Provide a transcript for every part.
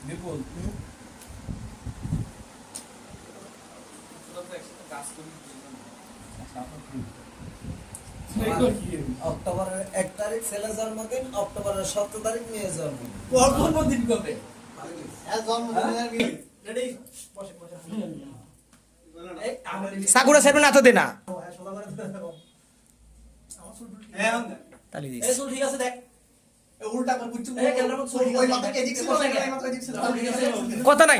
বিপুল অক্টোবরের 1 তারিখ ছেলে জন্মদিন, অক্টোবরের 17 তারিখ মেয়ে জন্মদিন। ওর জন্মদিন কবে? সাকুরা সেরবে না তো দে না তালি দিস ঠিক আছে দেখ উল্টা করে বুঝছো ওই মাথা কে দিছিল এই মাথা দিছিল কথা নাই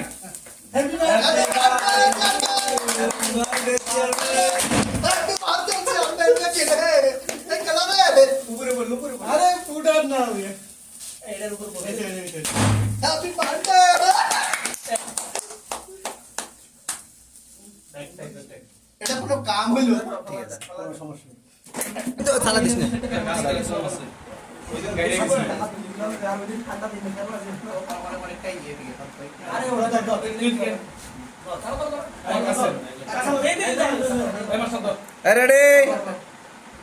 আরে ফুটার না এটার উপর বলে হ্যাপি বার্থডে এটা কোনো কাম হইলো ঠিক আছে কোনো সমস্যা নেই তো থালা দিস না আরে ওরা তো ready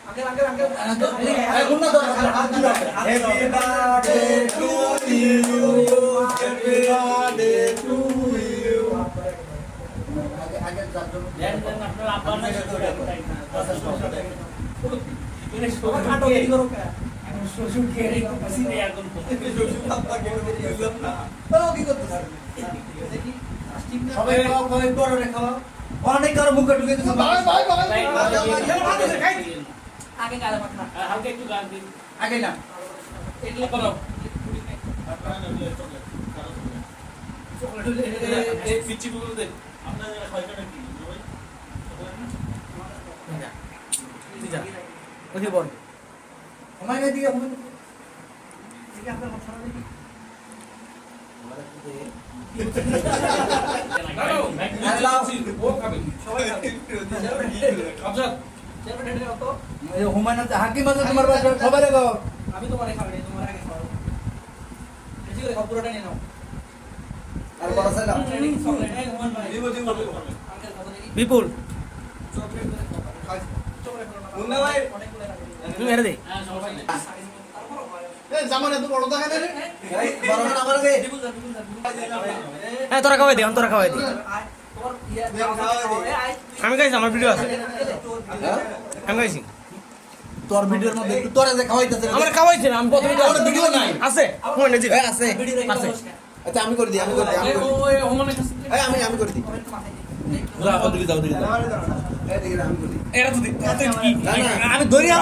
Happy birthday to you. Happy birthday to you. অনেক কারো মুখে ঢুকে দিচ্ছে আগে গালে পাঠা হালকা একটু গাল দিন আগে না এগুলো করো চকলেট এই পিচি গুলো দেন আপনারা খাইটা কি ভাই যা ওই বল আমার কাছে দিকে আপনি ঠিক আছে আপনার কথা দেখি ও খাবে সবাই খাবে আচ্ছা হাকিম আছে তোমার বাসা সবাই গো আমি তোমারে খাবে তোমার আগে খাও বেশি করে খাও পুরোটা নিয়ে নাও আর বড় ছেলে চকলেট এই হুমান ভাই দিব আঙ্কেল কথা দেখি বিপুল চকলেট করে খাও চকলেট করে মুন্না ভাই অনেক করে খাবে তুমি এর দে হ্যাঁ সবাই এই জামানে তো বড় দেখা দেন এই বড় না আমার দে। বিপুল হ্যাঁ তোরা খাওয়াই দে তোরা খাওয়াই দে তোমার ইয়া আমি গাইছি আমার ভিডিও আছে আমি গাইছি তোর ভিডিওর মধ্যে একটু তোরে যে খাওয়াইতেছে আমার খাওয়াইছে না আমি প্রথমে আমার ভিডিও নাই। আছে ফোন নে জি আছে ভিডিও দেখে আছে। আচ্ছা আমি করে দিই আমি করে দিই ওই হোমানের কাছে এই আমি করে দিই যাও ওদিকে যাও এই দিকে আমি করে দিই এটা তো না, না। আমি ধরি আর